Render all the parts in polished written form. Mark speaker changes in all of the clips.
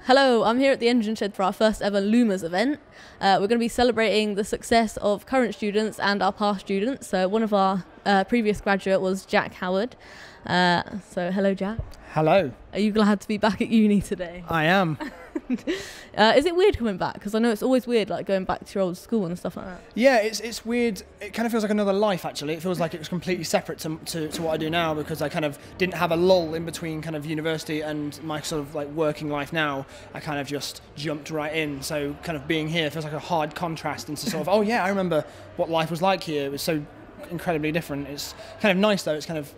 Speaker 1: Hello, I'm here at the Engine Shed for our first ever LUMAS event. We're going to be celebrating the success of current students and our past students. So one of our previous graduate was Jack Howard. So hello, Jack.
Speaker 2: Hello.
Speaker 1: Are you glad to be back at uni today?
Speaker 2: I am.
Speaker 1: Is it weird coming back? Because I know it's always weird, like going back to your old school and stuff like that.
Speaker 2: Yeah, it's weird. It kind of feels like another life, actually. It feels like it was completely separate to what I do now, because I kind of didn't have a lull in between kind of university and my sort of like working life now. I kind of just jumped right in. So kind of being here feels like a hard contrast into sort of, oh yeah, I remember what life was like here. It was so incredibly different. It's kind of nice though. It's kind of,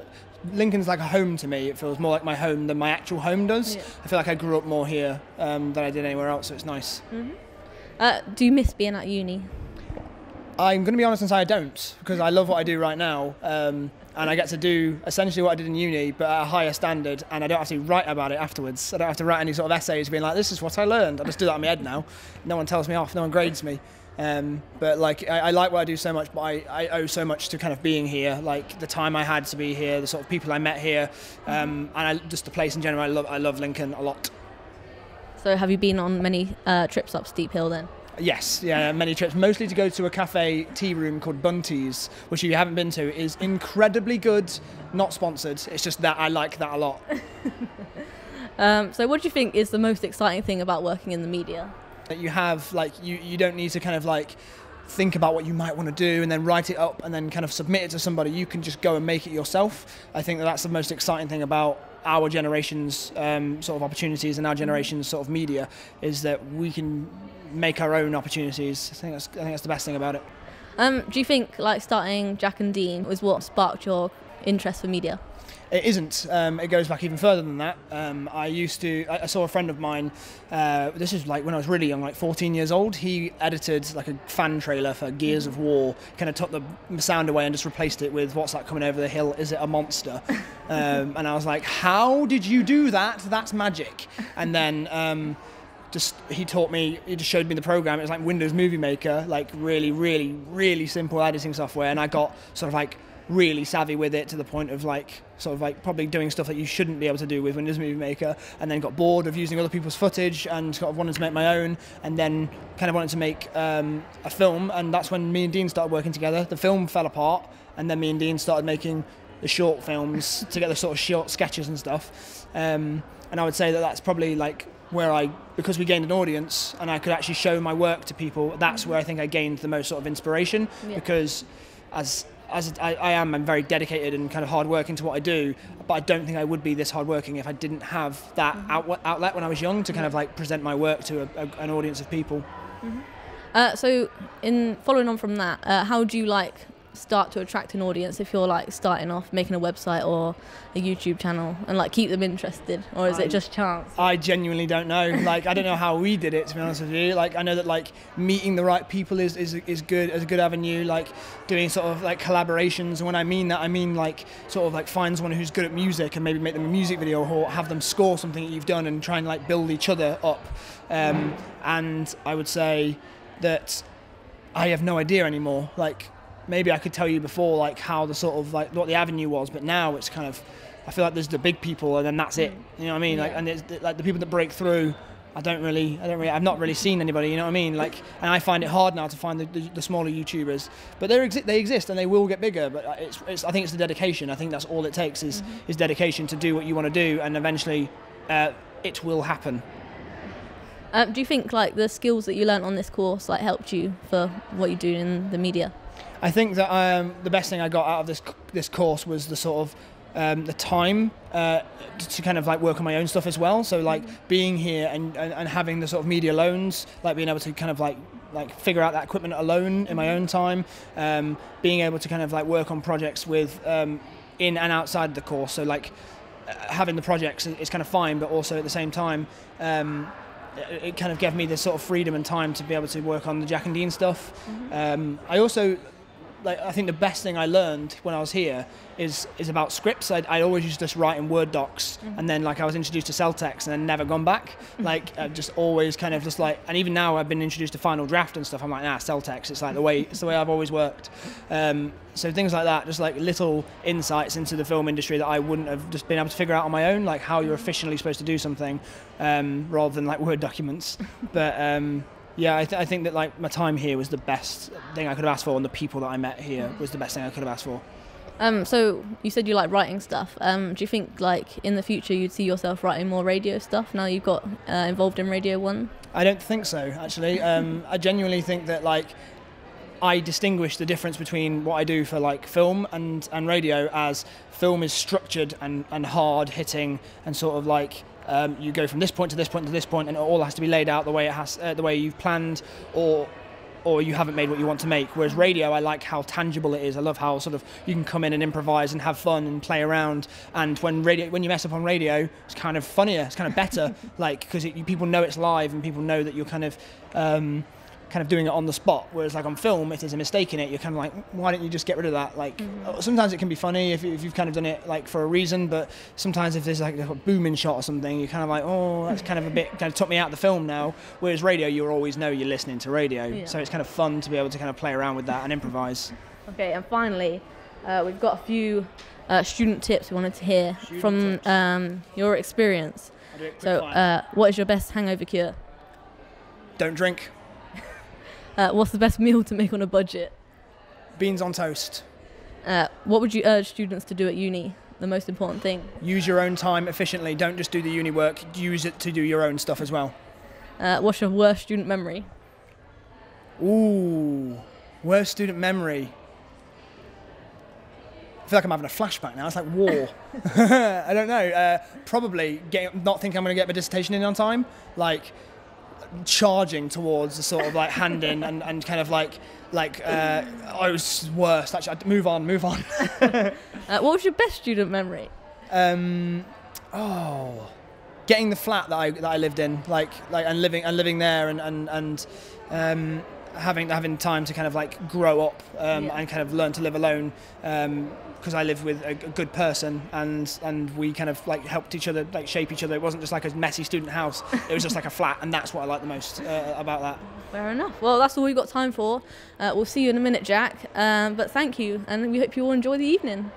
Speaker 2: Lincoln's like a home to me. It feels more like my home than my actual home does. Yeah. I feel like I grew up more here than I did anywhere else, so it's nice.
Speaker 1: Mm-hmm. Do you miss being at uni?
Speaker 2: I'm going to be honest and say I don't, because I love what I do right now, and I get to do essentially what I did in uni, but at a higher standard, and I don't have to write about it afterwards. I don't have to write any sort of essays being like, this is what I learned. I just do that in my head now. No one tells me off, no one grades me. But like I like what I do so much, but I owe so much to kind of being here, like the time I had to be here, the sort of people I met here, and just the place in general. I love Lincoln a lot.
Speaker 1: So have you been on many trips up Steep Hill then?
Speaker 2: Yes, yeah, many trips, mostly to go to a cafe tea room called Bunty's, which if you haven't been to is incredibly good, not sponsored, it's just that I like that a lot.
Speaker 1: So what do you think is the most exciting thing about working in the media?
Speaker 2: That you have, like, you don't need to kind of like think about what you might want to do and then write it up and then kind of submit it to somebody. You can just go and make it yourself. I think that's the most exciting thing about our generation's sort of opportunities and our generation's sort of media, is that we can make our own opportunities. I think that's the best thing about it.
Speaker 1: Do you think like starting Jack and Dean was what sparked your interest for media?
Speaker 2: It isn't. It goes back even further than that. I saw a friend of mine, this is like when I was really young, like 14 years old, he edited like a fan trailer for Gears of War, kind of took the sound away and just replaced it with "What's that coming over the hill? Is it a monster?" And I was like, how did you do that? That's magic. And then he taught me, he just showed me the program. It was like Windows Movie Maker, like really, really, really simple editing software. And I got sort of like really savvy with it to the point of like sort of like probably doing stuff that you shouldn't be able to do with Windows Movie Maker, and then got bored of using other people's footage and sort of wanted to make my own, and then kind of wanted to make a film, and that's when me and Dean started working together. The film fell apart, and then me and Dean started making the short films together, sort of short sketches and stuff, and I would say that that's probably like where because we gained an audience and I could actually show my work to people, that's where I think I gained the most sort of inspiration. Yeah. Because I'm very dedicated and kind of hardworking to what I do, but I don't think I would be this hardworking if I didn't have that outlet when I was young to kind of like present my work to an audience of people.
Speaker 1: So in following on from that, how do you like start to attract an audience if you're like starting off making a website or a YouTube channel, and like keep them interested, or is it just chance? I
Speaker 2: genuinely don't know. Like I don't know how we did it, to be honest with you. Like I know that like meeting the right people is good, as a good avenue. Like doing sort of like collaborations, and when I mean that, I mean like sort of like find someone who's good at music and maybe make them a music video, or have them score something that you've done and try and like build each other up. And I would say that I have no idea anymore. Like maybe I could tell you before like how the sort of like what the avenue was, but now it's kind of, I feel like there's the big people and then that's it. You know what I mean? Yeah. Like, and it's like the people that break through, I've not really seen anybody. You know what I mean? Like, and I find it hard now to find the smaller YouTubers, but they exist and they will get bigger. But I think it's the dedication. I think that's all it takes is dedication to do what you want to do, and eventually it will happen.
Speaker 1: Do you think like the skills that you learnt on this course like helped you for what you do in the media?
Speaker 2: I think that the best thing I got out of this course was the sort of the time to kind of like work on my own stuff as well. So like being here and having the sort of media loans, like being able to kind of like figure out that equipment alone in my own time, being able to kind of like work on projects with in and outside the course. So like having the projects is kind of fine, but also at the same time it kind of gave me this sort of freedom and time to be able to work on the Jack and Dean stuff. I also I think the best thing I learned when I was here is about scripts. I always used to just write in Word docs, and then like I was introduced to cell text and then never gone back. Like I've just always kind of just like, and even now I've been introduced to Final Draft and stuff. I'm like, nah, cell text. It's like it's the way I've always worked. So things like that, just like little insights into the film industry that I wouldn't have just been able to figure out on my own, like how you're efficiently supposed to do something, rather than like Word documents. But yeah, I think that like my time here was the best thing I could have asked for, and the people that I met here was the best thing I could have asked for.
Speaker 1: So you said you like writing stuff. Do you think like in the future you'd see yourself writing more radio stuff now you've got involved in Radio 1?
Speaker 2: I don't think so, actually. I genuinely think that like I distinguish the difference between what I do for like film and radio, as film is structured and hard hitting and sort of like you go from this point to this point to this point, and it all has to be laid out the way it has, the way you've planned, or you haven't made what you want to make. Whereas radio, I like how tangible it is. I love how sort of you can come in and improvise and have fun and play around. And when you mess up on radio, it's kind of funnier. It's kind of better, like because people know it's live and people know that you're kind of doing it on the spot. Whereas like on film, if there's a mistake in it, you're kind of like, why don't you just get rid of that? Like sometimes it can be funny if you've kind of done it like for a reason, but sometimes if there's like a booming shot or something, you're kind of like, oh, that's kind of a bit, kind of took me out of the film now. Whereas radio, you always know you're listening to radio. Yeah. So it's kind of fun to be able to kind of play around with that and improvise. Okay,
Speaker 1: and finally, we've got a few student tips we wanted to hear from your experience. So what is your best hangover cure?
Speaker 2: Don't drink.
Speaker 1: What's the best meal to make on a budget?
Speaker 2: Beans on toast.
Speaker 1: What would you urge students to do at uni? The most important thing?
Speaker 2: Use your own time efficiently. Don't just do the uni work. Use it to do your own stuff as well.
Speaker 1: What's your worst student memory?
Speaker 2: Ooh, worst student memory. I feel like I'm having a flashback now. It's like war. I don't know. Probably not thinking I'm going to get my dissertation in on time. Like charging towards the sort of like hand in and kind of like I was worst actually. Move on.
Speaker 1: What was your best student memory?
Speaker 2: Getting the flat that I lived in, and living there and having time to kind of like grow up and kind of learn to live alone, because I lived with a good person and we kind of like helped each other, like shape each other. It wasn't just like a messy student house, it was just like a flat, and that's what I like the most about that.
Speaker 1: Fair enough. Well, that's all we've got time for. We'll see you in a minute, Jack, but thank you, and we hope you all enjoy the evening.